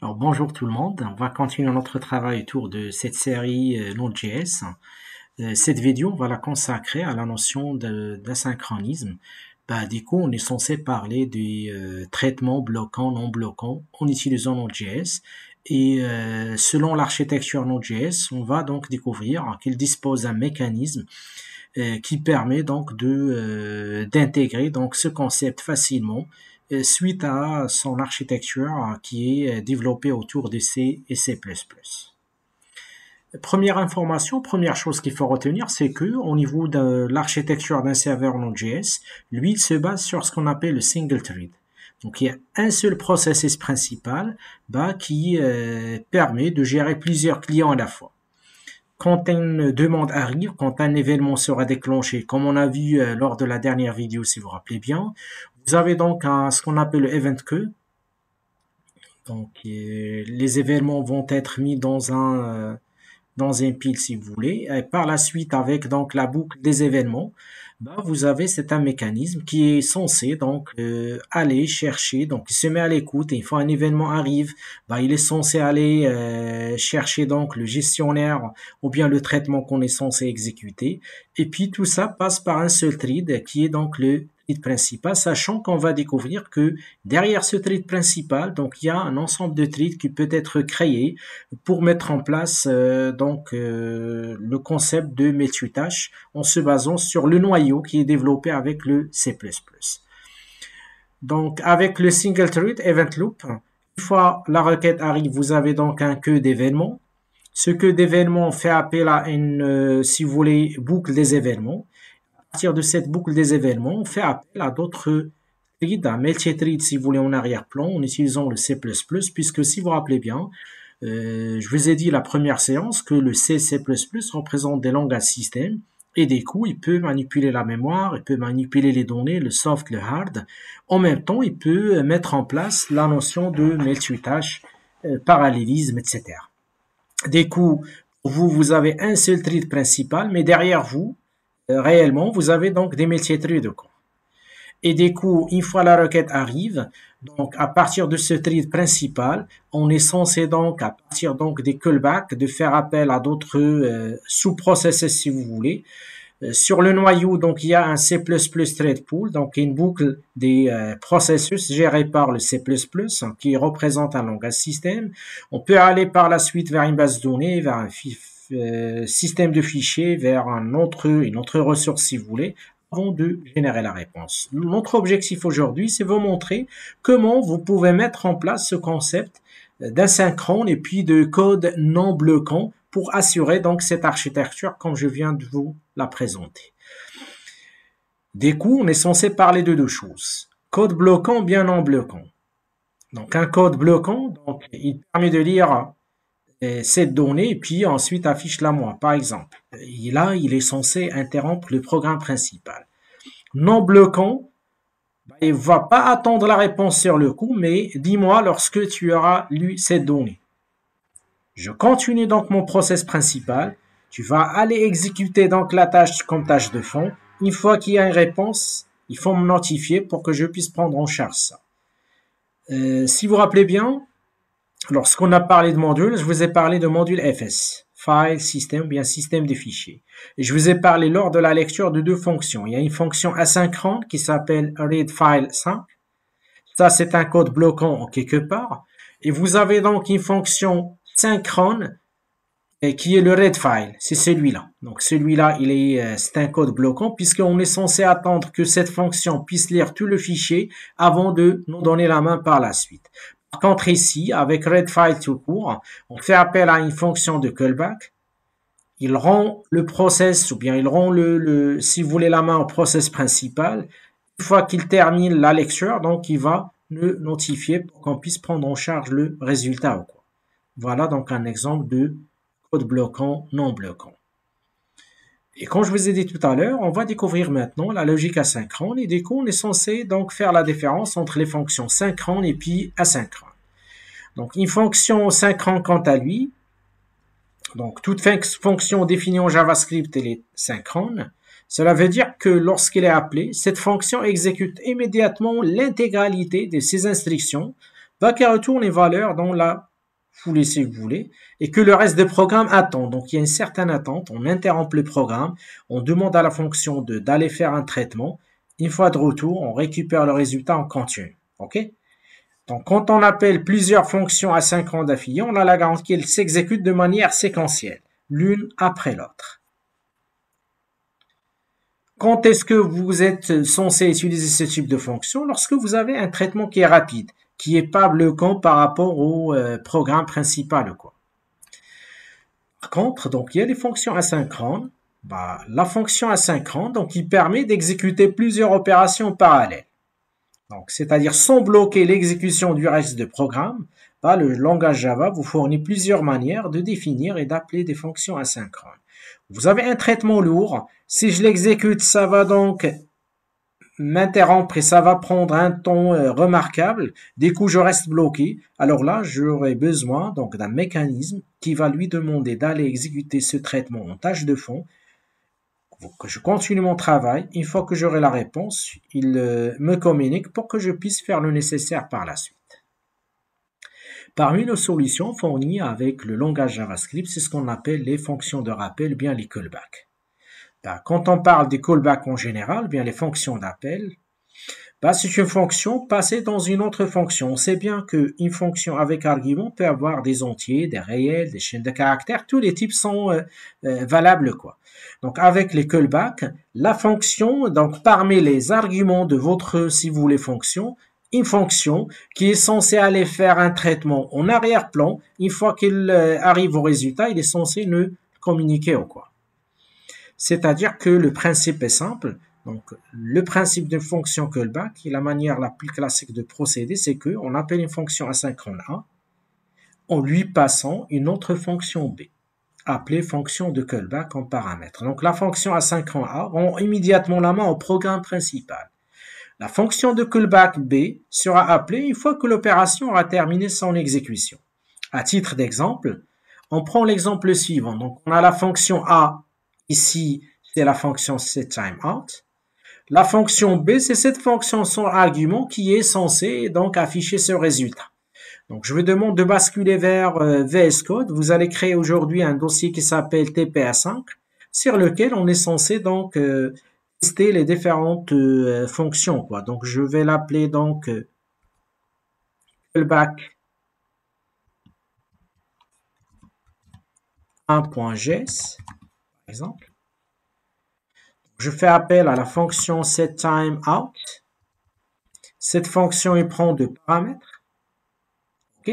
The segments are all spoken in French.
Alors bonjour tout le monde, on va continuer notre travail autour de cette série Node.js. Cette vidéo, on va la consacrer à la notion d'asynchronisme. Du coup, on est censé parler des traitements bloquants, non bloquants en utilisant Node.js. Et selon l'architecture Node.js, on va donc découvrir qu'il dispose d'un mécanisme qui permet donc d'intégrer donc ce concept facilement suite à son architecture qui est développée autour de C et C++. Première information, première chose qu'il faut retenir, c'est que au niveau de l'architecture d'un serveur Node.js, lui, il se base sur ce qu'on appelle le single thread. Donc, il y a un seul processus principal qui permet de gérer plusieurs clients à la fois. Quand une demande arrive, quand un événement sera déclenché, comme on a vu lors de la dernière vidéo, si vous vous rappelez bien, vous avez donc ce qu'on appelle le event queue. Donc, les événements vont être mis dans un pile, si vous voulez. Et par la suite, avec donc la boucle des événements, vous avez c'est un mécanisme qui est censé donc aller chercher. Donc, il se met à l'écoute. Et une fois un événement arrive, il est censé aller chercher donc le gestionnaire ou bien le traitement qu'on est censé exécuter. Et puis tout ça passe par un seul thread qui est donc le thread principal, sachant qu'on va découvrir que derrière ce thread principal, donc il y a un ensemble de threads qui peut être créé pour mettre en place le concept de multitâche en se basant sur le noyau qui est développé avec le C++. Donc avec le single thread event loop, une fois la requête arrive, vous avez donc un queue d'événements. Ce queue d'événements fait appel à une, si vous voulez, boucle des événements. À partir de cette boucle des événements, on fait appel à d'autres threads, un multi-thread si vous voulez en arrière-plan en utilisant le C++, puisque si vous vous rappelez bien, je vous ai dit la première séance que le C++ représente des langages système et des coups, il peut manipuler la mémoire, il peut manipuler les données, le soft, le hard. En même temps, il peut mettre en place la notion de multitâche, parallélisme, etc. Des coups, vous avez un seul thread principal, mais derrière vous, réellement, vous avez donc des multi-threads de code. Et des coups, une fois la requête arrive, donc à partir de ce thread principal, on est censé donc, à partir donc des callbacks, de faire appel à d'autres sous-processus si vous voulez. Sur le noyau, donc il y a un C++ thread pool, donc une boucle des processus gérés par le C++ qui représente un langage système. On peut aller par la suite vers une base de données, vers un système de fichiers, vers une autre ressource si vous voulez, avant de générer la réponse. Notre objectif aujourd'hui, c'est vous montrer comment vous pouvez mettre en place ce concept d'asynchrone et puis de code non bloquant pour assurer donc cette architecture comme je viens de vous la présenter. Des coups, on est censé parler de deux choses. Code bloquant, bien non bloquant. Donc un code bloquant, donc il permet de lire cette donnée et puis ensuite affiche-la moi, par exemple. Et là, il est censé interrompre le programme principal. Non bloquant, il ne va pas attendre la réponse sur le coup, mais dis-moi lorsque tu auras lu cette donnée. Je continue donc mon process principal. Tu vas aller exécuter donc la tâche comme tâche de fond. Une fois qu'il y a une réponse, il faut me notifier pour que je puisse prendre en charge ça. Si vous vous rappelez bien, lorsqu'on a parlé de module, je vous ai parlé de module FS, File System, bien système de fichiers. Et je vous ai parlé lors de la lecture de deux fonctions. Il y a une fonction asynchrone qui s'appelle readFile5. Ça, c'est un code bloquant en quelque part. Et vous avez donc une fonction synchrone qui est le readFile. C'est celui-là. Donc celui-là, c'est un code bloquant puisqu'on est censé attendre que cette fonction puisse lire tout le fichier avant de nous donner la main par la suite. Par contre ici, avec readFile tout court, on fait appel à une fonction de callback. Il rend le process, ou bien il rend si vous voulez la main au process principal. Une fois qu'il termine la lecture, donc il va nous notifier pour qu'on puisse prendre en charge le résultat ou quoi. Voilà donc un exemple de code bloquant, non bloquant. Et comme je vous ai dit tout à l'heure, on va découvrir maintenant la logique asynchrone. Et du coup, on est censé donc faire la différence entre les fonctions synchrones et puis asynchrones. Donc, une fonction synchrone quant à lui, donc toute fonction définie en JavaScript, elle est synchrone. Cela veut dire que lorsqu'elle est appelée, cette fonction exécute immédiatement l'intégralité de ses instructions, qui retourne les valeurs dans la fouler si vous voulez, et que le reste du programme attend. Donc il y a une certaine attente, on interrompt le programme, on demande à la fonction d'aller faire un traitement. Une fois de retour, on récupère le résultat en continu. OK? Donc quand on appelle plusieurs fonctions asynchrones d'affilée, on a la garantie qu'elles s'exécutent de manière séquentielle, l'une après l'autre. Quand est-ce que vous êtes censé utiliser ce type de fonction? Lorsque vous avez un traitement qui est rapide, qui n'est pas bloquant par rapport au programme principal, quoi. Par contre, donc, il y a les fonctions asynchrones. Bah, la fonction asynchrone, donc, il permet d'exécuter plusieurs opérations parallèles. Donc, c'est-à-dire sans bloquer l'exécution du reste du programme, bah, le langage Java vous fournit plusieurs manières de définir et d'appeler des fonctions asynchrones. Vous avez un traitement lourd. Si je l'exécute, ça va donc m'interrompre et ça va prendre un temps remarquable. Du coup, je reste bloqué. Alors là, j'aurai besoin donc d'un mécanisme qui va lui demander d'aller exécuter ce traitement en tâche de fond. Que je continue mon travail. Une fois que j'aurai la réponse, il me communique pour que je puisse faire le nécessaire par la suite. Parmi nos solutions fournies avec le langage JavaScript, c'est ce qu'on appelle les fonctions de rappel, bien les callbacks. Quand on parle des callbacks en général, bien les fonctions d'appel, c'est une fonction passée dans une autre fonction. On sait bien qu'une fonction avec argument peut avoir des entiers, des réels, des chaînes de caractères. Tous les types sont valables, quoi. Donc avec les callbacks, la fonction, donc parmi les arguments de votre, si vous voulez, fonction, une fonction qui est censée aller faire un traitement en arrière-plan. Une fois qu'il arrive au résultat, il est censé nous communiquer ou quoi. C'est-à-dire que le principe est simple. Donc, le principe d'une fonction callback, et la manière la plus classique de procéder, c'est qu'on appelle une fonction asynchrone A en lui passant une autre fonction B, appelée fonction de callback en paramètre. Donc, la fonction asynchrone A rend immédiatement la main au programme principal. La fonction de callback B sera appelée une fois que l'opération aura terminé son exécution. À titre d'exemple, on prend l'exemple suivant. Donc, on a la fonction A. Ici, c'est la fonction setTimeout. La fonction B, c'est cette fonction sans argument qui est censée donc afficher ce résultat. Donc, je vous demande de basculer vers VS Code. Vous allez créer aujourd'hui un dossier qui s'appelle TPA5 sur lequel on est censé donc tester les différentes fonctions, quoi. Donc, je vais l'appeler donc callback 1.js, par exemple. Je fais appel à la fonction setTimeout. Cette fonction, il prend deux paramètres. OK?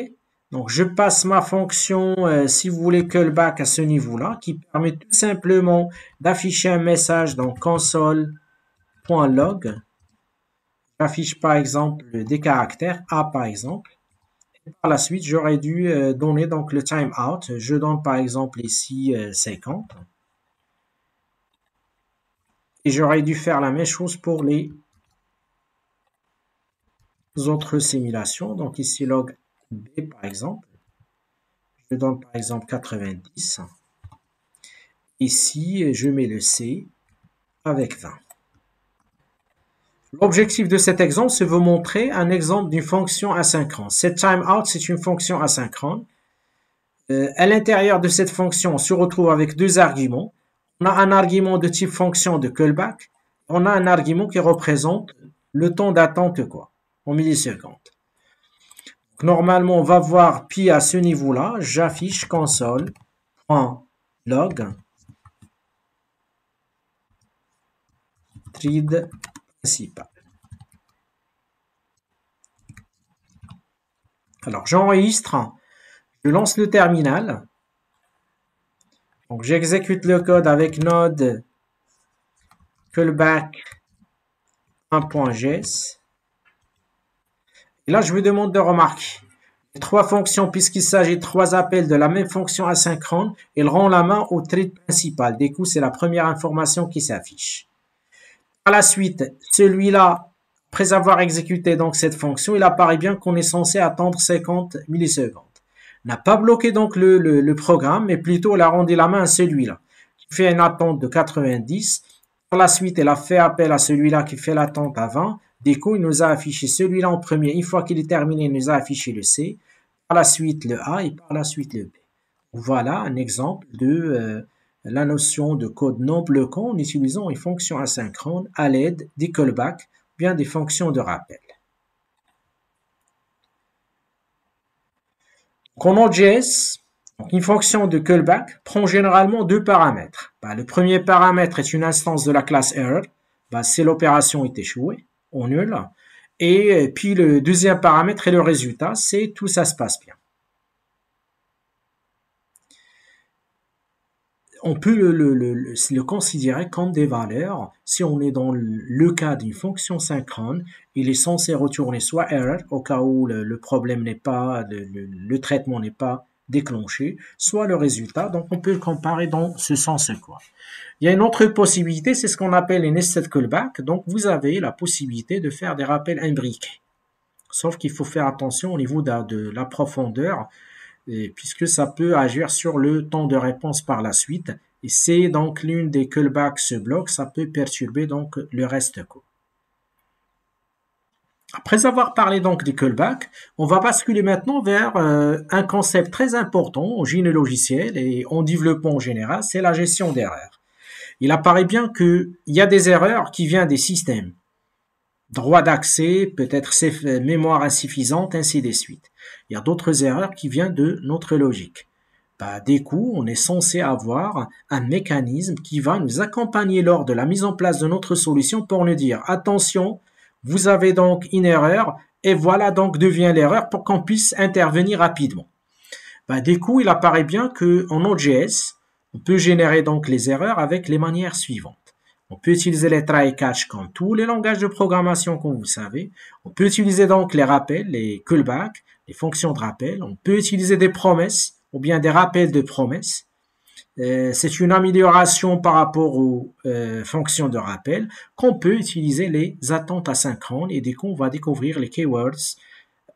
Donc, je passe ma fonction, si vous voulez, callback à ce niveau-là, qui permet tout simplement d'afficher un message dans console.log. J'affiche par exemple des caractères A, par exemple. Et par la suite, j'aurais dû donner donc le timeout. Je donne par exemple ici 50. Et j'aurais dû faire la même chose pour les autres simulations. Donc ici, log B par exemple. Je donne par exemple 90. Ici, je mets le C avec 20. L'objectif de cet exemple, c'est de vous montrer un exemple d'une fonction asynchrone. Cette timeout, c'est une fonction asynchrone. À l'intérieur de cette fonction, on se retrouve avec deux arguments. On a un argument de type fonction de callback. On a un argument qui représente le temps d'attente, quoi, en millisecondes. Donc, normalement, on va voir, puis à ce niveau-là, j'affiche console.log thread principal. Alors, j'enregistre, je lance le terminal. Donc, j'exécute le code avec node callback 1.js. Et là, je me demande de remarquer les trois fonctions, puisqu'il s'agit de trois appels de la même fonction asynchrone, elles rendent la main au thread principal. Du coup, c'est la première information qui s'affiche. Par la suite, celui-là, après avoir exécuté donc cette fonction, il apparaît bien qu'on est censé attendre 50 millisecondes. N'a pas bloqué donc le programme, mais plutôt il a rendu la main à celui-là, qui fait une attente de 90. Par la suite, elle a fait appel à celui-là qui fait l'attente à 20. Du coup, il nous a affiché celui-là en premier. Une fois qu'il est terminé, il nous a affiché le C. par la suite le A et par la suite le B. Voilà un exemple de la notion de code non bloquant en utilisant une fonction asynchrone à l'aide des callbacks, bien des fonctions de rappel. En Node.js, une fonction de callback prend généralement deux paramètres. Le premier paramètre est une instance de la classe error, c'est l'opération est échouée, on nul. Et puis le deuxième paramètre est le résultat, c'est tout ça se passe bien. On peut le considérer comme des valeurs. Si on est dans le cas d'une fonction synchrone, il est censé retourner soit error, au cas où le problème n'est pas, le traitement n'est pas déclenché, soit le résultat. Donc on peut le comparer dans ce sens-là. Il y a une autre possibilité, c'est ce qu'on appelle les nested callback. Donc vous avez la possibilité de faire des rappels imbriqués. Sauf qu'il faut faire attention au niveau de la profondeur, puisque ça peut agir sur le temps de réponse par la suite. Et c'est donc l'une des callbacks se bloque, ça peut perturber donc le reste code. Après avoir parlé donc des callbacks, on va basculer maintenant vers un concept très important en génie logiciel et en développement en général, c'est la gestion d'erreurs. Il apparaît bien qu'il y a des erreurs qui viennent des systèmes. Droit d'accès, peut-être mémoire insuffisante, ainsi de suite. Il y a d'autres erreurs qui viennent de notre logique. Du coup, on est censé avoir un mécanisme qui va nous accompagner lors de la mise en place de notre solution pour nous dire attention, vous avez donc une erreur et voilà donc devient l'erreur pour qu'on puisse intervenir rapidement. Du coup, il apparaît bien qu'en Node.js, on peut générer donc les erreurs avec les manières suivantes. On peut utiliser les try et catch comme tous les langages de programmation, comme vous savez. On peut utiliser donc les rappels, les callbacks, les fonctions de rappel. On peut utiliser des promesses ou bien des rappels de promesses. C'est une amélioration par rapport aux fonctions de rappel qu'on peut utiliser les attentes asynchrones et dès qu'on va découvrir les keywords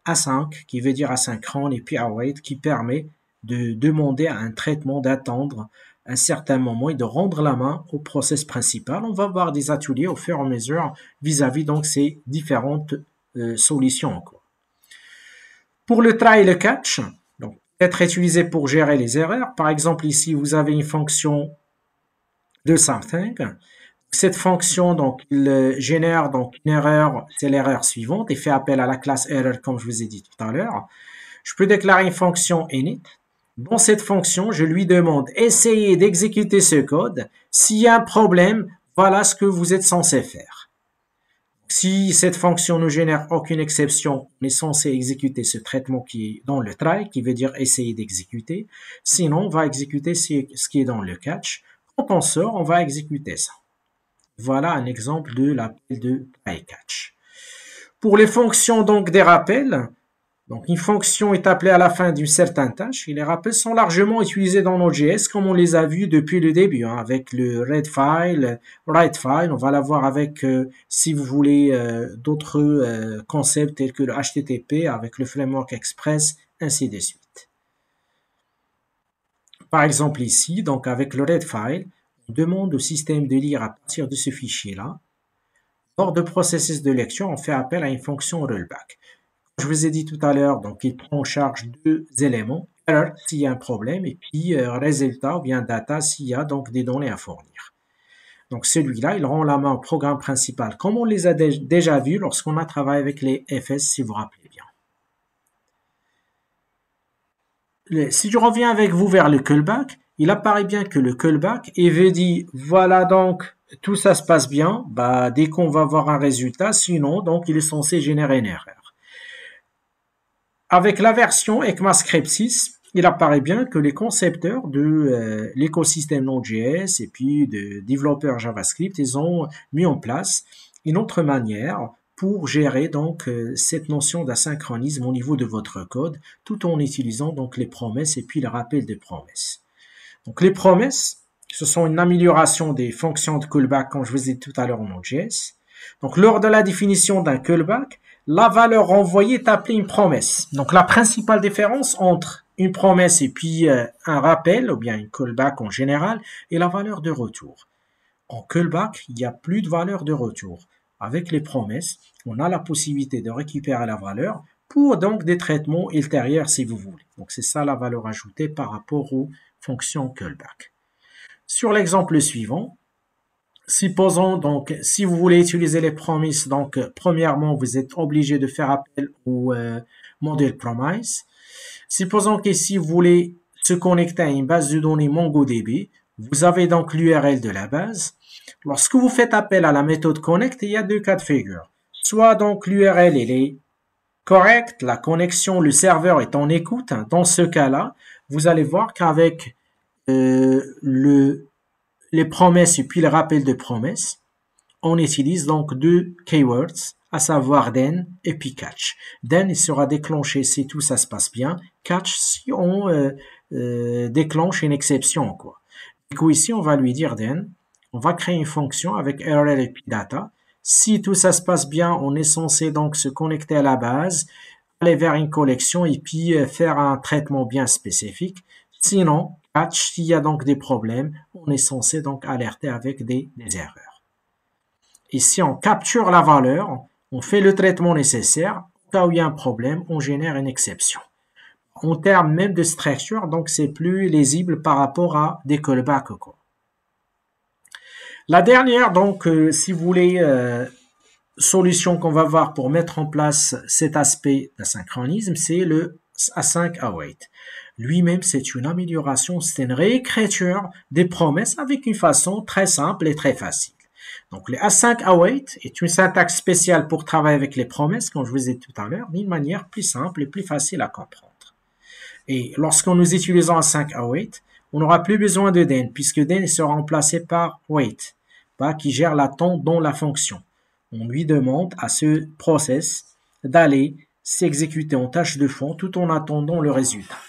async qui veut dire asynchrone et puis await qui permet de demander à un traitement d'attendre un certain moment et de rendre la main au process principal. On va voir des ateliers au fur et à mesure vis-à-vis donc ces différentes solutions. Pour le try et le catch, donc être utilisé pour gérer les erreurs. Par exemple, ici, vous avez une fonction de something. Cette fonction, donc, il génère donc une erreur, c'est l'erreur suivante, et fait appel à la classe error, comme je vous ai dit tout à l'heure. Je peux déclarer une fonction init. Dans cette fonction, je lui demande essayez d'exécuter ce code. S'il y a un problème, voilà ce que vous êtes censé faire. Si cette fonction ne génère aucune exception, on est censé exécuter ce traitement qui est dans le try, qui veut dire essayer d'exécuter. Sinon, on va exécuter ce qui est dans le catch. Quand on sort, on va exécuter ça. Voilà un exemple de l'appel de try catch. Pour les fonctions donc des rappels, donc une fonction est appelée à la fin d'une certaine tâche et les rappels sont largement utilisés dans Node.js comme on les a vus depuis le début, avec le read file, write file, on va l'avoir avec, si vous voulez, d'autres concepts tels que le HTTP avec le framework Express, ainsi de suite. Par exemple ici, donc avec le read file, on demande au système de lire à partir de ce fichier-là. Lors de processus de lecture, on fait appel à une fonction rollback. Je vous ai dit tout à l'heure, donc il prend en charge deux éléments, error s'il y a un problème et puis résultat ou bien data s'il y a donc des données à fournir. Donc celui-là, il rend la main au programme principal comme on les a déjà vus lorsqu'on a travaillé avec les FS, si vous vous rappelez bien. Si je reviens avec vous vers le callback, il apparaît bien que le callback, il veut dire voilà donc tout ça se passe bien, dès qu'on va avoir un résultat, sinon donc il est censé générer une erreur. Avec la version ECMAScript 6, il apparaît bien que les concepteurs de l'écosystème Node.js et puis de développeurs JavaScript, ils ont mis en place une autre manière pour gérer donc cette notion d'asynchronisme au niveau de votre code, tout en utilisant donc les promesses et puis le rappel des promesses. Donc les promesses, ce sont une amélioration des fonctions de callback, comme je vous ai dit tout à l'heure en Node.js. Donc lors de la définition d'un callback, la valeur renvoyée est appelée une promesse. Donc la principale différence entre une promesse et puis un rappel, ou bien une callback en général, est la valeur de retour. En callback, il n'y a plus de valeur de retour. Avec les promesses, on a la possibilité de récupérer la valeur pour donc des traitements ultérieurs si vous voulez. Donc c'est ça la valeur ajoutée par rapport aux fonctions callback. Sur l'exemple suivant, supposons donc si vous voulez utiliser les promises, donc premièrement vous êtes obligé de faire appel au modèle promise. Supposons que si vous voulez se connecter à une base de données MongoDB, vous avez donc l'URL de la base. Lorsque vous faites appel à la méthode connect, il y a deux cas de figure. Soit donc l'URL est correcte, la connexion, le serveur est en écoute. Dans ce cas-là, vous allez voir qu'avec les promesses et puis le rappel de promesses, on utilise donc deux keywords, à savoir then et puis catch. Then, il sera déclenché si tout ça se passe bien. Catch, si on déclenche une exception, quoi. Du coup, ici, on va lui dire then. On va créer une fonction avec URL et puis data. Si tout ça se passe bien, on est censé donc se connecter à la base, aller vers une collection et puis faire un traitement bien spécifique. Sinon, catch, s'il y a donc des problèmes, on est censé donc alerter avec des erreurs. Et si on capture la valeur, on fait le traitement nécessaire. Au cas où il y a un problème, on génère une exception. En termes même de structure, donc c'est plus lisible par rapport à des callbacks, quoi. La dernière, donc, si vous voulez, solution qu'on va voir pour mettre en place cet aspect d'asynchronisme, c'est le async await. Lui-même, c'est une amélioration, c'est une réécriture des promesses avec une façon très simple et très facile. Donc, le async await est une syntaxe spéciale pour travailler avec les promesses, comme je vous ai dit tout à l'heure, d'une manière plus simple et plus facile à comprendre. Et lorsqu'on nous utilisons async await, on n'aura plus besoin de then, puisque then sera remplacé par wait, qui gère l'attente dans la fonction. On lui demande à ce process d'aller s'exécuter en tâche de fond tout en attendant le résultat.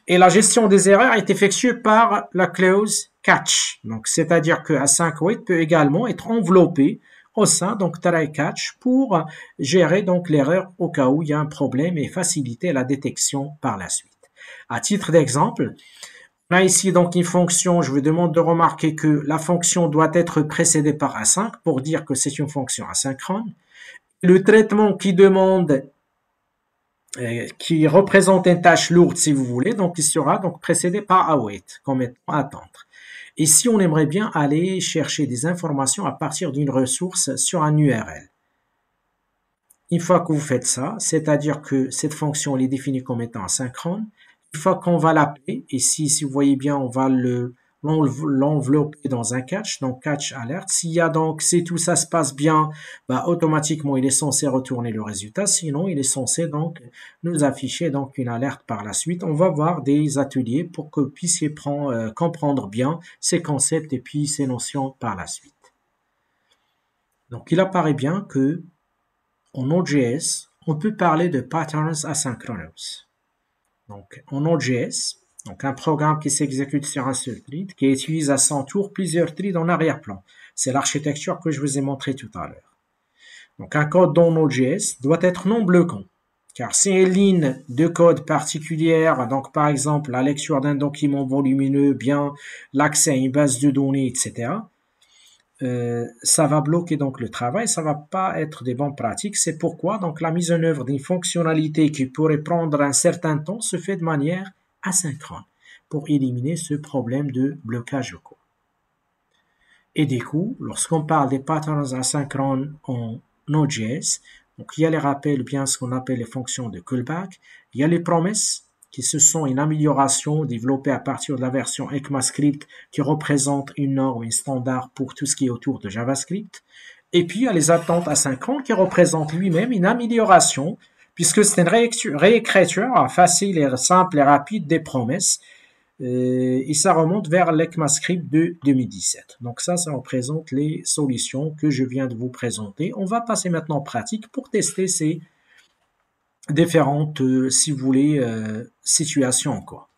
Et la gestion des erreurs est effectuée par la clause catch. Donc, c'est-à-dire que async await peut également être enveloppé au sein donc try catch pour gérer donc l'erreur au cas où il y a un problème et faciliter la détection par la suite. À titre d'exemple, on a ici donc une fonction, je vous demande de remarquer que la fonction doit être précédée par async pour dire que c'est une fonction asynchrone. Le traitement qui demande, qui représente une tâche lourde si vous voulez, donc il sera donc précédé par await, comme étant attendre. Et si on aimerait bien aller chercher des informations à partir d'une ressource sur un URL. Une fois que vous faites ça, c'est-à-dire que cette fonction elle est définie comme étant asynchrone, une fois qu'on va l'appeler, ici, si vous voyez bien, on va l'envelopper dans un catch, donc catch alert. S'il y a donc, si tout ça se passe bien, automatiquement, il est censé retourner le résultat. Sinon, il est censé donc nous afficher donc une alerte par la suite. On va voir des ateliers pour que vous puissiez comprendre bien ces concepts et puis ces notions par la suite. Donc, il apparaît bien que en Node.js, on peut parler de patterns asynchronous. Donc, en Node.js, donc un programme qui s'exécute sur un seul thread, qui utilise à son tour plusieurs threads en arrière-plan. C'est l'architecture que je vous ai montré tout à l'heure. Donc, un code dans Node.js doit être non bloquant. Car si une ligne de code particulière, donc par exemple la lecture d'un document volumineux, bien l'accès à une base de données, etc., ça va bloquer donc le travail, ça va pas être des bonnes pratiques. C'est pourquoi donc la mise en œuvre d'une fonctionnalité qui pourrait prendre un certain temps se fait de manière asynchrone pour éliminer ce problème de blocage de code. Et du coup, lorsqu'on parle des patterns asynchrones en Node.js, donc il y a les rappels, bien ce qu'on appelle les fonctions de callback, il y a les promesses qui se sont une amélioration développée à partir de la version ECMAScript qui représente une norme, un standard pour tout ce qui est autour de JavaScript. Et puis, il y a les attentes asynchrones qui représentent lui-même une amélioration puisque c'est une réécriture facile et simple et rapide des promesses. Et ça remonte vers l'ECMAScript de 2017. Donc ça représente les solutions que je viens de vous présenter. On va passer maintenant en pratique pour tester ces différentes, si vous voulez, situations, quoi.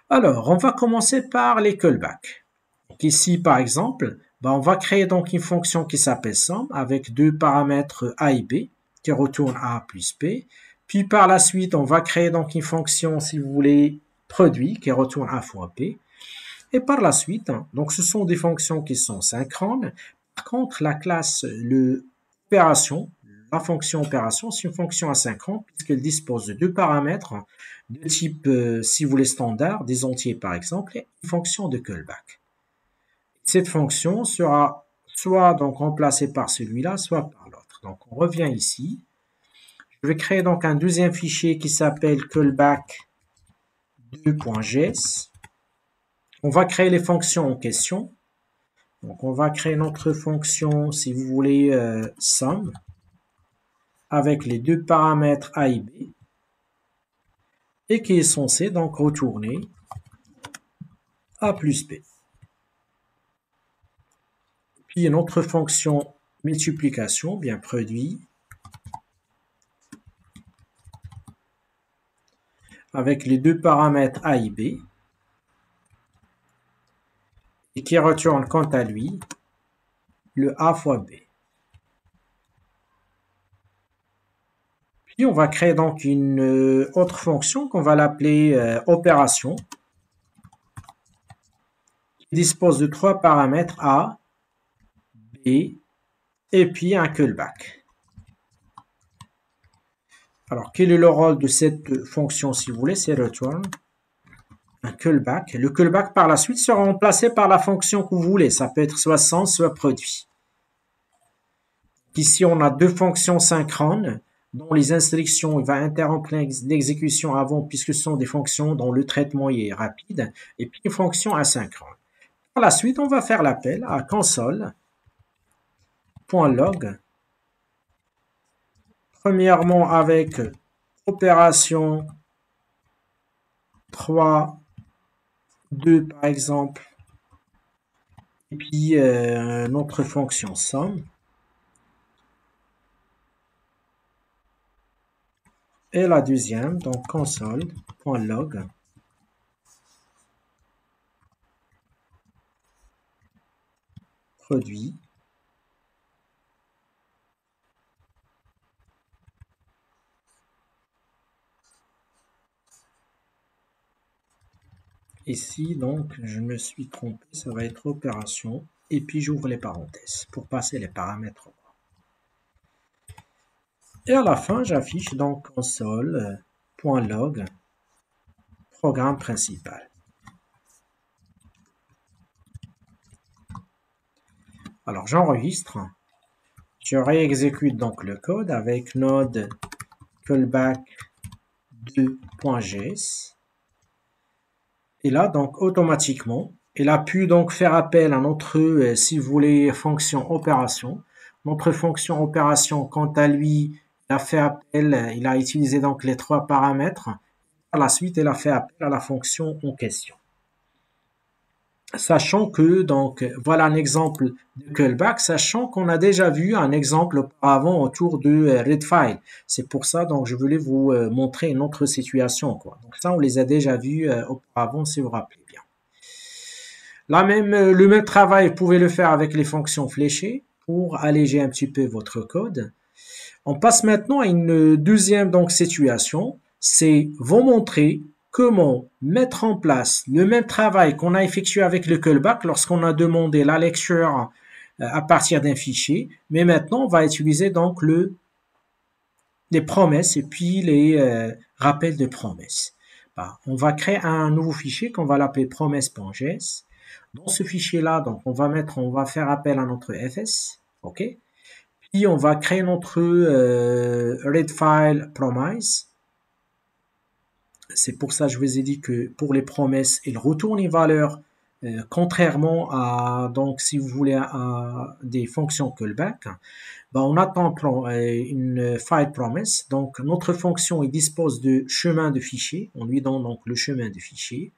Alors, on va commencer par les callbacks. Donc ici, par exemple, on va créer donc une fonction qui s'appelle sum avec deux paramètres a et b qui retournent a plus b. Puis par la suite, on va créer donc une fonction, si vous voulez, produit qui retourne a fois b. Et par la suite, donc ce sont des fonctions qui sont synchrones. Par contre, la classe, l'opération, la fonction opération, c'est une fonction asynchrone puisqu'elle dispose de deux paramètres de type, si vous voulez, standard, des entiers par exemple, et une fonction de callback. Cette fonction sera soit donc remplacée par celui-là, soit par l'autre. Donc on revient ici. Je vais créer donc un deuxième fichier qui s'appelle callback2.js. On va créer les fonctions en question. Donc on va créer notre fonction, si vous voulez, sum, avec les deux paramètres a et b, et qui est censé donc retourner a plus b. Puis notre fonction multiplication, bien produit, avec les deux paramètres a et b, et qui retourne quant à lui le a fois b. Puis on va créer donc une autre fonction qu'on va l'appeler opération, qui dispose de trois paramètres a, b, et puis un callback. Alors, quel est le rôle de cette fonction, si vous voulez? C'est return un callback. Le callback, par la suite, sera remplacé par la fonction que vous voulez. Ça peut être soit sans, soit produit. Ici, on a deux fonctions synchrones dont les instructions, il va interrompre l'exécution avant, puisque ce sont des fonctions dont le traitement est rapide, et puis une fonction asynchrone. Par la suite, on va faire l'appel à console.log. Premièrement, avec opération 3, 2 par exemple, et puis notre fonction sum. Et la deuxième, donc console.log. Produit. Ici, donc, je me suis trompé, ça va être opération, et puis j'ouvre les parenthèses pour passer les paramètres. Et à la fin, j'affiche donc console.log, programme principal. Alors, j'enregistre, je réexécute donc le code avec node callback2.js. Et là, donc, automatiquement, il a pu donc faire appel à notre, si vous voulez, fonction opération. Notre fonction opération, quant à lui, il a fait appel, il a utilisé donc les trois paramètres. Par la suite, il a fait appel à la fonction en question. Sachant que, donc, voilà un exemple de callback, sachant qu'on a déjà vu un exemple auparavant autour de readfile. C'est pour ça, donc, je voulais vous montrer une autre situation, quoi. Donc, ça, on les a déjà vus auparavant, si vous vous rappelez bien. Là même, le même travail, vous pouvez le faire avec les fonctions fléchées pour alléger un petit peu votre code. On passe maintenant à une deuxième, donc, situation. C'est vous montrer comment mettre en place le même travail qu'on a effectué avec le callback lorsqu'on a demandé la lecture à partir d'un fichier. Mais maintenant, on va utiliser donc les promesses et puis les rappels de promesses. On va créer un nouveau fichier qu'on va l'appeler promesse.js. Dans ce fichier-là, donc, on va faire appel à notre fs. OK? Puis, on va créer notre readfile promise. C'est pour ça que je vous ai dit que pour les promesses, il retourne une valeur contrairement à, donc, si vous voulez, à des fonctions callback. On attend une file promise. Donc, notre fonction, il dispose de chemin de fichier. On lui donne donc le chemin de fichier.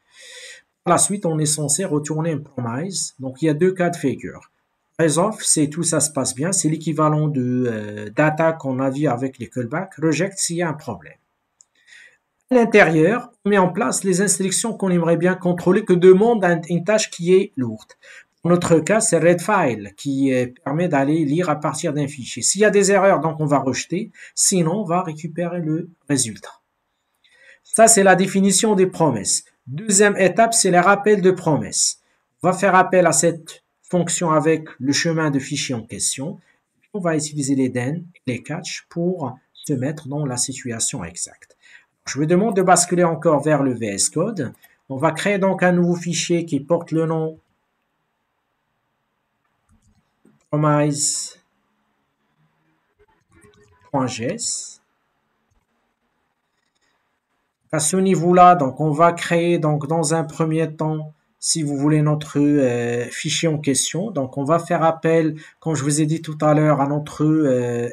Par la suite, on est censé retourner une promise. Donc, il y a deux cas de figure. Resolve, c'est tout ça se passe bien. C'est l'équivalent de data qu'on a vu avec les callbacks. Reject s'il y a un problème. À l'intérieur, on met en place les instructions qu'on aimerait bien contrôler que demande une tâche qui est lourde. Dans notre cas, c'est readfile qui permet d'aller lire à partir d'un fichier. S'il y a des erreurs, donc on va rejeter. Sinon, on va récupérer le résultat. Ça, c'est la définition des promesses. Deuxième étape, c'est les rappels de promesses. On va faire appel à cette fonction avec le chemin de fichier en question. On va utiliser les then et les catch pour se mettre dans la situation exacte. Je vous demande de basculer encore vers le VS Code. On va créer donc un nouveau fichier qui porte le nom promise.js. À ce niveau-là, donc on va créer donc dans un premier temps, si vous voulez, notre fichier en question. Donc on va faire appel, comme je vous ai dit tout à l'heure, à notre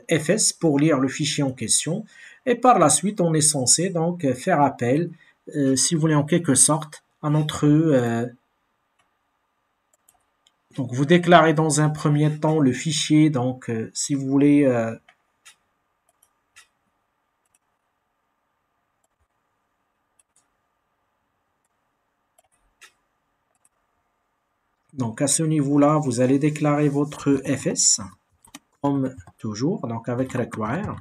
fs pour lire le fichier en question. Et par la suite, on est censé donc faire appel, si vous voulez, en quelque sorte, à notre donc vous déclarez dans un premier temps le fichier, donc si vous voulez donc à ce niveau-là, vous allez déclarer votre fs comme toujours, donc avec require.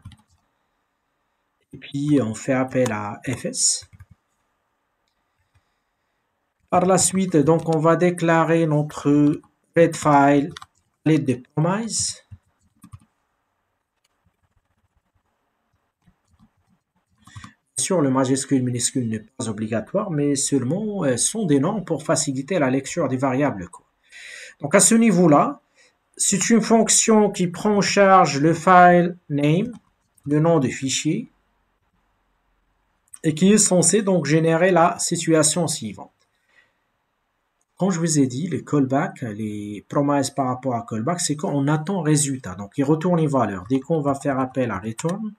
Et puis on fait appel à fs. Par la suite, donc on va déclarer notre read file à l'aide de promise. Bien sûr, le majuscule minuscule n'est pas obligatoire, mais seulement sont des noms pour faciliter la lecture des variables. Donc à ce niveau-là, c'est une fonction qui prend en charge le file name, le nom du fichier, et qui est censé donc générer la situation suivante. Comme je vous ai dit, les callbacks, les promises par rapport à callback, c'est qu'on attend résultat. Donc, il retourne les valeurs. Dès qu'on va faire appel à return,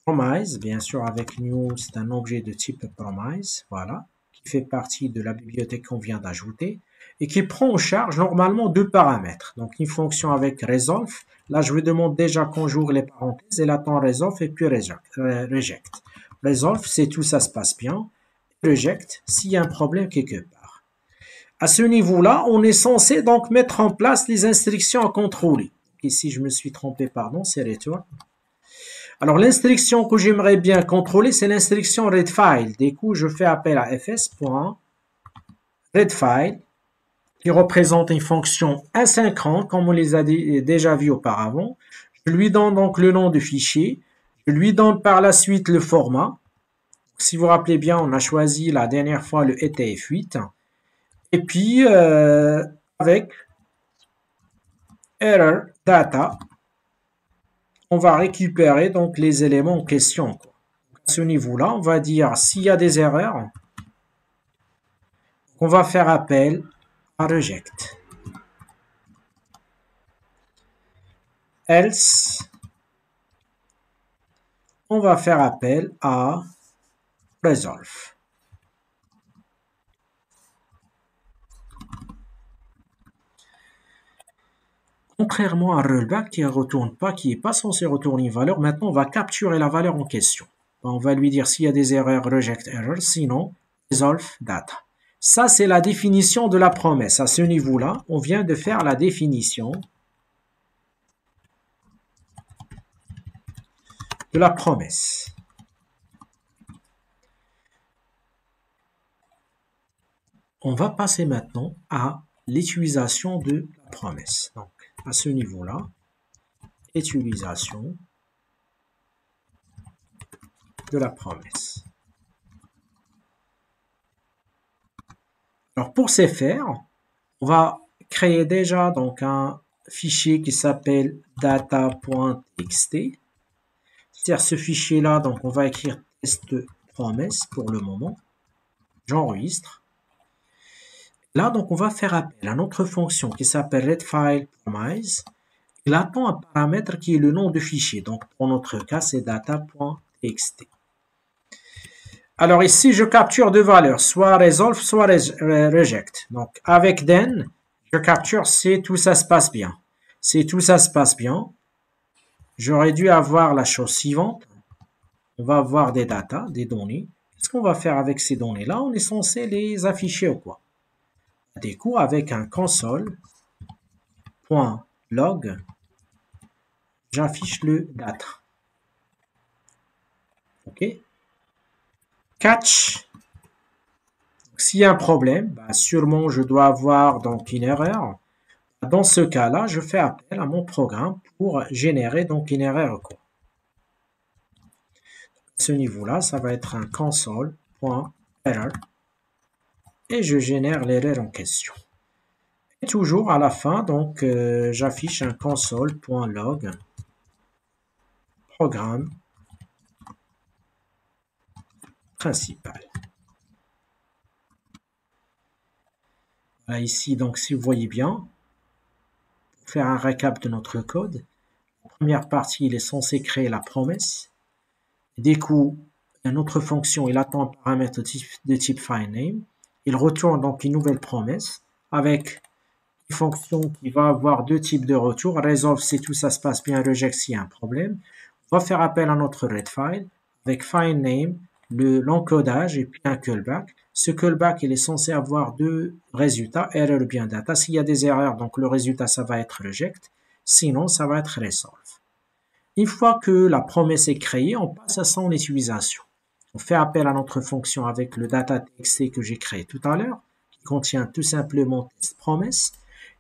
promise, bien sûr, avec new, c'est un objet de type promise, voilà, qui fait partie de la bibliothèque qu'on vient d'ajouter et qui prend en charge normalement deux paramètres. Donc, une fonction avec resolve. Là, je vous demande déjà qu'on joue les parenthèses. Elle attend resolve et puis reject. Resolve, c'est tout ça se passe bien. Reject, s'il y a un problème quelque part. À ce niveau-là, on est censé donc mettre en place les instructions à contrôler. Ici, je me suis trompé, pardon, c'est return. Alors, l'instruction que j'aimerais bien contrôler, c'est l'instruction readFile. Du coup, je fais appel à fs.readFile, qui représente une fonction asynchrone, comme on les a déjà vus auparavant. Je lui donne donc le nom du fichier. Je lui donne par la suite le format. Si vous vous rappelez bien, on a choisi la dernière fois le ETF8. Et puis, avec error data, on va récupérer donc les éléments en question. À ce niveau-là, on va dire s'il y a des erreurs, on va faire appel à reject. Else, on va faire appel à resolve. Contrairement à rollback qui ne retourne pas, qui n'est pas censé retourner une valeur, maintenant on va capturer la valeur en question. On va lui dire s'il y a des erreurs, reject error, sinon resolve data. Ça, c'est la définition de la promesse. À ce niveau-là, on vient de faire la définition de la promesse. On va passer maintenant à l'utilisation de la promesse. Donc, à ce niveau-là, utilisation de la promesse. Alors, pour ce faire, on va créer déjà donc un fichier qui s'appelle data.txt. C'est-à-dire ce fichier-là, donc on va écrire test promesse pour le moment. J'enregistre. Là, donc on va faire appel à notre fonction qui s'appelle readFilePromise. Il attend un paramètre qui est le nom du fichier. Donc, pour notre cas, c'est data.txt. Alors ici, je capture deux valeurs, soit resolve, soit reject. Donc, avec then, je capture si tout ça se passe bien. Si tout ça se passe bien, j'aurais dû avoir la chose suivante. On va avoir des data, des données. Qu'est-ce qu'on va faire avec ces données-là? On est censé les afficher ou quoi? Du coup, avec un console.log, j'affiche le data. OK? Catch. S'il y a un problème, bah sûrement je dois avoir donc une erreur. Dans ce cas-là, je fais appel à mon programme pour générer donc une erreur. À ce niveau-là, ça va être un console.error et je génère l'erreur en question. Et toujours à la fin, donc j'affiche un console.log programme principal. Voilà ici, donc si vous voyez bien, pour faire un récap de notre code, la première partie, il est censé créer la promesse. Dès que notre fonction, il attend un paramètre de type fileName, il retourne donc une nouvelle promesse avec une fonction qui va avoir deux types de retour. Resolve si tout ça se passe bien, reject s'il y a un problème. On va faire appel à notre readFile avec fileName, l'encodage et puis un callback. Ce callback, il est censé avoir deux résultats, error ou bien data. S'il y a des erreurs, donc le résultat, ça va être reject. Sinon, ça va être resolve. Une fois que la promesse est créée, on passe à son utilisation. On fait appel à notre fonction avec le data.txt que j'ai créé tout à l'heure, qui contient tout simplement test promesse.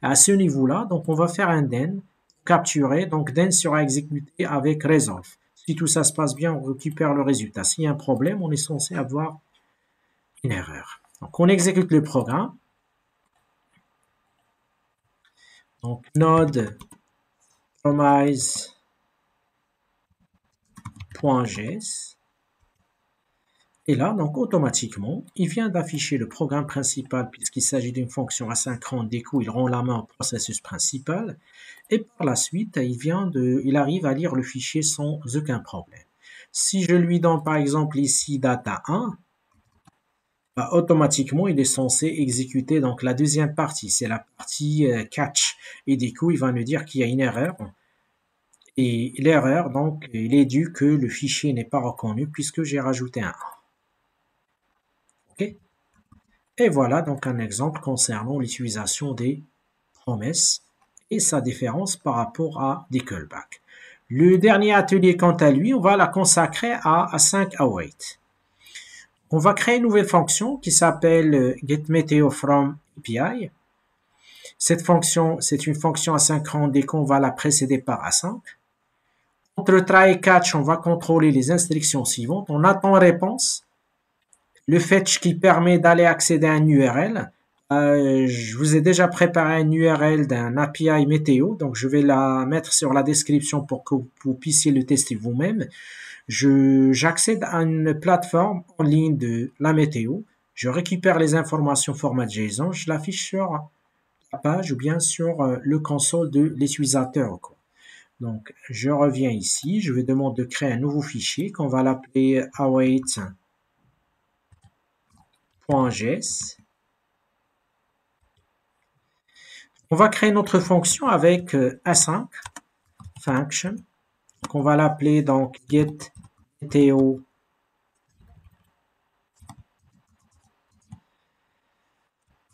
Et à ce niveau-là, donc on va faire un den, capturer, donc den sera exécuté avec resolve. Si tout ça se passe bien, on récupère le résultat. S'il y a un problème, on est censé avoir une erreur. Donc on exécute le programme. Donc node promise.js. Et là, donc automatiquement, il vient d'afficher le programme principal puisqu'il s'agit d'une fonction asynchrone. Du coup, il rend la main au processus principal. Et par la suite, il arrive à lire le fichier sans aucun problème. Si je lui donne par exemple ici data 1, bah, automatiquement, il est censé exécuter donc la deuxième partie. C'est la partie catch. Et du coup, il va nous dire qu'il y a une erreur. Et l'erreur, donc, il est dû que le fichier n'est pas reconnu puisque j'ai rajouté un 1. Okay. Et voilà donc un exemple concernant l'utilisation des promesses et sa différence par rapport à des callbacks. Le dernier atelier, quant à lui, on va la consacrer à async_await. On va créer une nouvelle fonction qui s'appelle getMeteoFromAPI. Cette fonction, c'est une fonction asynchrone dès qu'on va la précéder par async. Entre try et catch, on va contrôler les instructions suivantes. On attend réponse. Le fetch qui permet d'aller accéder à une URL. Je vous ai déjà préparé une URL d'un API météo, donc je vais la mettre sur la description pour que vous puissiez le tester vous-même. J'accède à une plateforme en ligne de la météo. Je récupère les informations format JSON, je l'affiche sur la page ou bien sur le console de l'utilisateur. Donc, je reviens ici, je vais demander de créer un nouveau fichier qu'on va l'appeler await.js. On va créer notre fonction avec async function. Donc, on va l'appeler donc getMeteo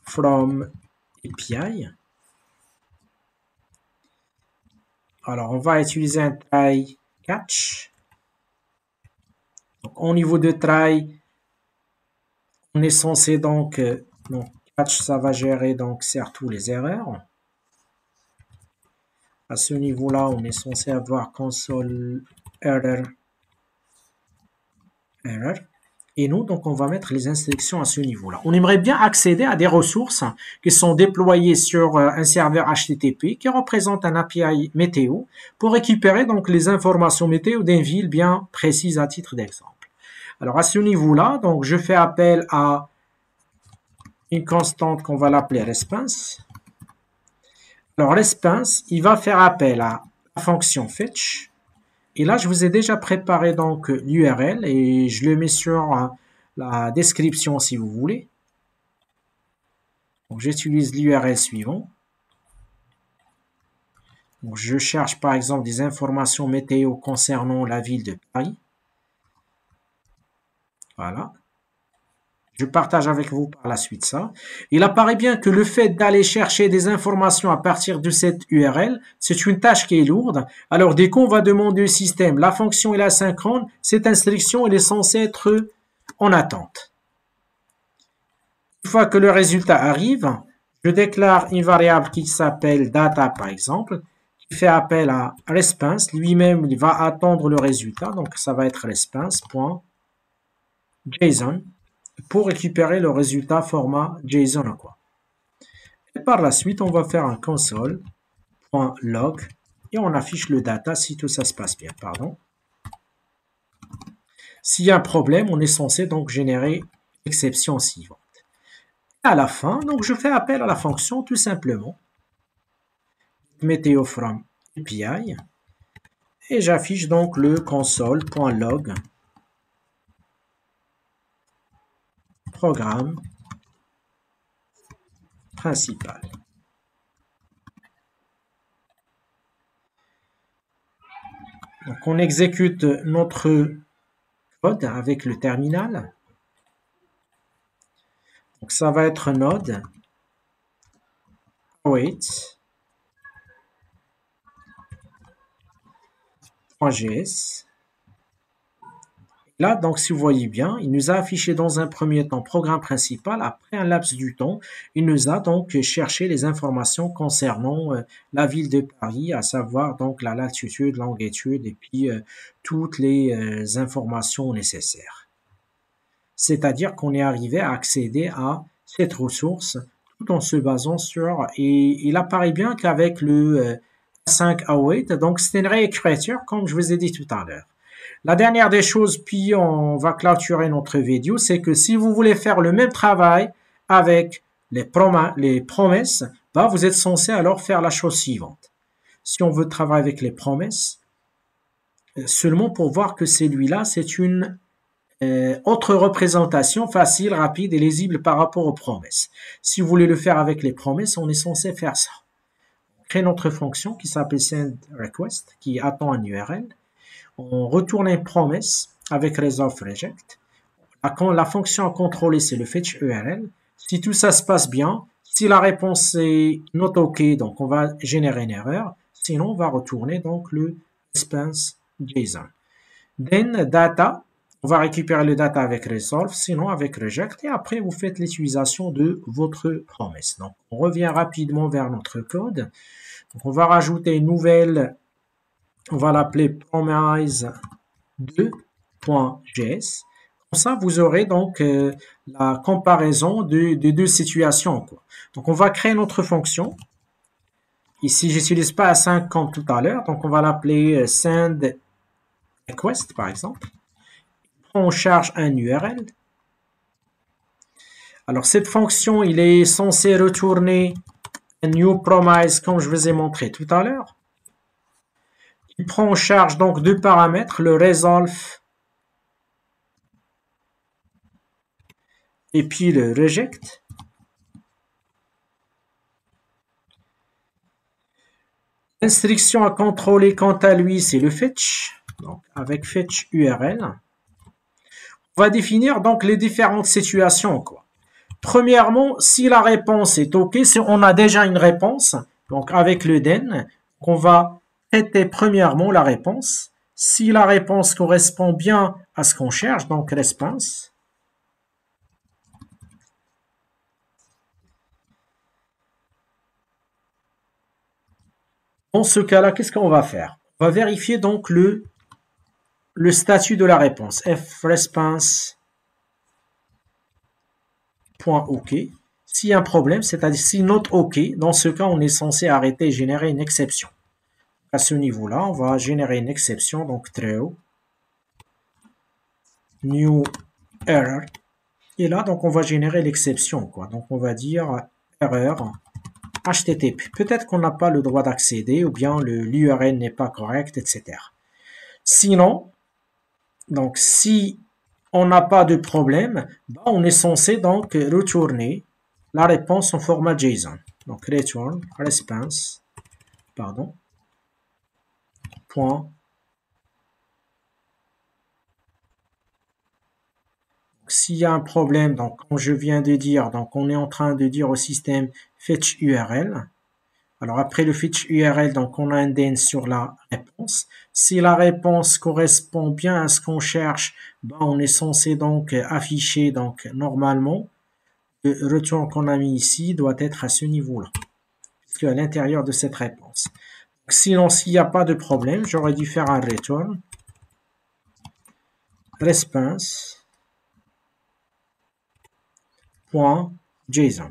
from API. Alors, on va utiliser un try catch. Donc, au niveau de try, on est censé donc catch, ça va gérer donc surtout les erreurs. À ce niveau-là, on est censé avoir console error. Et nous, donc, on va mettre les instructions à ce niveau-là. On aimerait bien accéder à des ressources qui sont déployées sur un serveur HTTP qui représente un API météo pour récupérer donc les informations météo d'une ville bien précise à titre d'exemple. Alors, à ce niveau-là, donc, je fais appel à une constante qu'on va l'appeler response. Alors, response, il va faire appel à la fonction fetch. Et là, je vous ai déjà préparé donc l'URL et je le mets sur la description si vous voulez. Donc, j'utilise l'URL suivant. Donc, je cherche par exemple des informations météo concernant la ville de Paris. Voilà. Je partage avec vous par la suite ça. Il apparaît bien que le fait d'aller chercher des informations à partir de cette URL, c'est une tâche qui est lourde. Alors, dès qu'on va demander au système, la fonction est asynchrone, cette instruction elle est censée être en attente. Une fois que le résultat arrive, Je déclare une variable qui s'appelle data, par exemple, qui fait appel à response. Lui-même, il va attendre le résultat. Donc, ça va être response.json pour récupérer le résultat format JSON, quoi. Et par la suite, on va faire un console.log et on affiche le data si tout ça se passe bien. Pardon. S'il y a un problème, on est censé donc générer l'exception suivante. À la fin, donc je fais appel à la fonction tout simplement meteo from API et j'affiche donc le console.log programme principal. Donc on exécute notre code avec le terminal. Donc ça va être node await.js. Là, donc, si vous voyez bien, il nous a affiché dans un premier temps programme principal. Après un laps du temps, il nous a donc cherché les informations concernant la ville de Paris, à savoir donc la latitude, longitude et puis toutes les informations nécessaires. C'est-à-dire qu'on est arrivé à accéder à cette ressource tout en se basant sur... Et il apparaît bien qu'avec le 5 await, donc c'est une réécriture comme je vous ai dit tout à l'heure. La dernière des choses, puis on va clôturer notre vidéo, c'est que si vous voulez faire le même travail avec les promesses, bah vous êtes censé alors faire la chose suivante. Si on veut travailler avec les promesses, seulement pour voir que celui-là, c'est une autre représentation facile, rapide et lisible par rapport aux promesses. Si vous voulez le faire avec les promesses, on est censé faire ça. On crée notre fonction qui s'appelle sendRequest, qui attend un URL. On retourne une promesse avec resolve reject. La fonction à contrôler, c'est le fetch URL. Si tout ça se passe bien, si la réponse est not OK, donc on va générer une erreur. Sinon, on va retourner donc le response JSON. Then data, on va récupérer le data avec resolve, sinon avec reject. Et après, vous faites l'utilisation de votre promesse. Donc, on revient rapidement vers notre code. Donc, on va rajouter une nouvelle. On va l'appeler promise2.js. Comme ça, vous aurez donc la comparaison des deux situations, quoi. Donc, on va créer notre fonction. Ici, j'utilise pas A5 comme tout à l'heure. Donc, on va l'appeler sendRequest, par exemple. On charge un URL. Alors, cette fonction, il est censé retourner un new promise, comme je vous ai montré tout à l'heure. Il prend en charge donc deux paramètres, le resolve et puis le reject. L'instruction à contrôler quant à lui, c'est le fetch. Donc avec fetch URL, on va définir donc les différentes situations, quoi. Premièrement, si la réponse est OK, si on a déjà une réponse, donc avec le then, on va traiter premièrement la réponse. Si la réponse correspond bien à ce qu'on cherche, donc response. Dans ce cas-là, qu'est-ce qu'on va faire? On va vérifier donc le statut de la réponse. fResponse.OK. S'il y a un problème, c'est-à-dire si not OK, dans ce cas, on est censé arrêter et générer une exception. À ce niveau-là, on va générer une exception, donc throw new error. Et là, donc, on va générer l'exception, quoi. Donc, on va dire erreur HTTP. Peut-être qu'on n'a pas le droit d'accéder ou bien l'URL n'est pas correct, etc. Sinon, donc si on n'a pas de problème, on est censé donc retourner la réponse en format JSON. Donc return response, pardon, point. S'il y a un problème, donc comme je viens de dire, donc on est en train de dire au système fetch URL. Alors après le fetch URL, donc on a un then sur la réponse. Si la réponse correspond bien à ce qu'on cherche, on est censé donc afficher donc normalement le return qu'on a mis ici doit être à ce niveau-là, puisque à l'intérieur de cette réponse. Donc, sinon, s'il n'y a pas de problème, j'aurais dû faire un return response.json.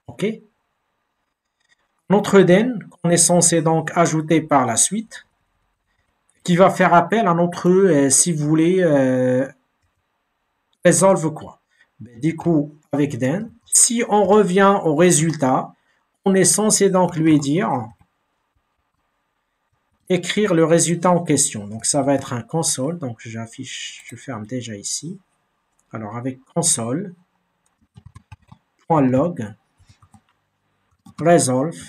OK? Notre den qu'on est censé donc ajouter par la suite, qui va faire appel à notre, si vous voulez, résolve quoi? Du coup, avec den, si on revient au résultat, on est censé donc lui dire écrire le résultat en question. Donc ça va être un console. Donc j'affiche, je ferme déjà ici. Alors avec console.log resolve.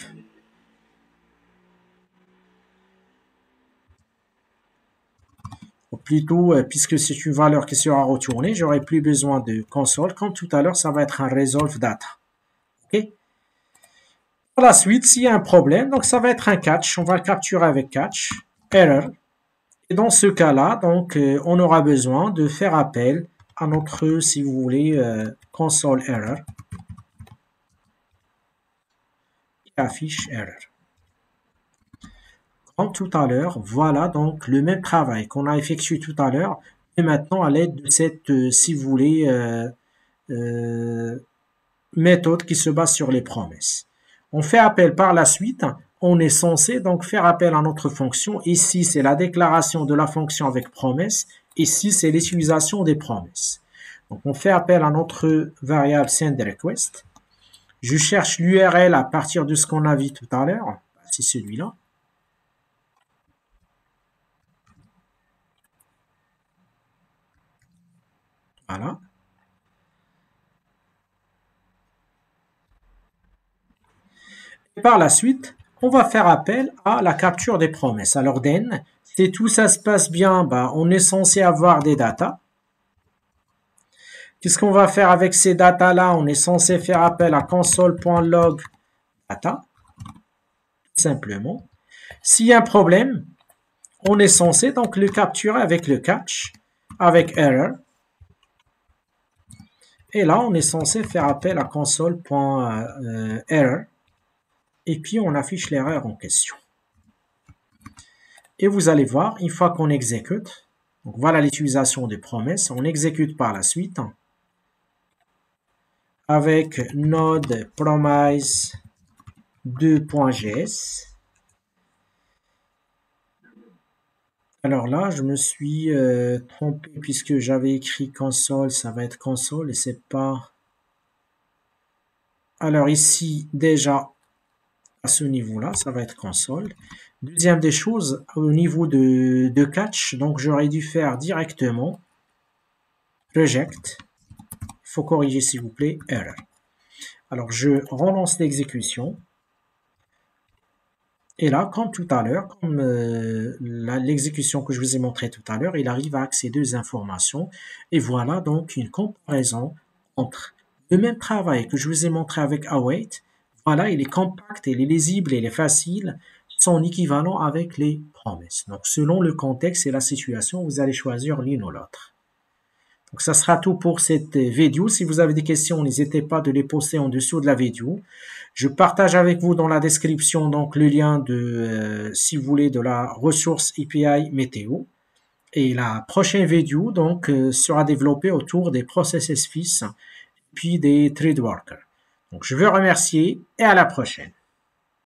Ou plutôt, puisque c'est une valeur qui sera retournée, j'aurai plus besoin de console. Comme tout à l'heure, ça va être un resolve data. OK? Par la suite, s'il y a un problème, donc ça va être un catch. On va le capturer avec catch, error. Et dans ce cas-là, donc, on aura besoin de faire appel à notre, si vous voulez, console error. Et affiche error. Comme tout à l'heure, voilà donc le même travail qu'on a effectué tout à l'heure, et maintenant à l'aide de cette, si vous voulez, méthode qui se base sur les promesses. On fait appel par la suite, on est censé donc faire appel à notre fonction. Ici, c'est la déclaration de la fonction avec promesse. Ici, c'est l'utilisation des promesses. Donc, on fait appel à notre variable sendRequest. Je cherche l'URL à partir de ce qu'on a vu tout à l'heure. C'est celui-là. Voilà. Et par la suite, on va faire appel à la capture des promesses. Alors, den, si tout ça se passe bien, bah, on est censé avoir des datas. Qu'est-ce qu'on va faire avec ces datas-là? On est censé faire appel à console.log data, tout simplement. S'il y a un problème, on est censé donc le capturer avec le catch, avec error. Et là, on est censé faire appel à console.error. Et puis, on affiche l'erreur en question. Et vous allez voir, une fois qu'on exécute, donc voilà l'utilisation des promesses, on exécute par la suite avec node promise 2.js. Alors là, je me suis trompé puisque j'avais écrit console, ça va être console et c'est pas... Alors ici, déjà, à ce niveau-là, ça va être console. Deuxième des choses, au niveau de catch, donc j'aurais dû faire directement reject. Il faut corriger s'il vous plaît, error. Alors je relance l'exécution. Et là, comme tout à l'heure, comme l'exécution que je vous ai montré tout à l'heure, il arrive à accéder aux informations. Et voilà donc une comparaison entre le même travail que je vous ai montré avec await. Voilà, il est compact, il est lisible, il est facile. Son équivalent avec les promesses. Donc, selon le contexte et la situation, vous allez choisir l'une ou l'autre. Donc, ça sera tout pour cette vidéo. Si vous avez des questions, n'hésitez pas de les poster en dessous de la vidéo. Je partage avec vous dans la description donc le lien de, si vous voulez, de la ressource API météo. Et la prochaine vidéo donc sera développée autour des process SFIS puis des trade workers. Donc, je veux remercier et à la prochaine.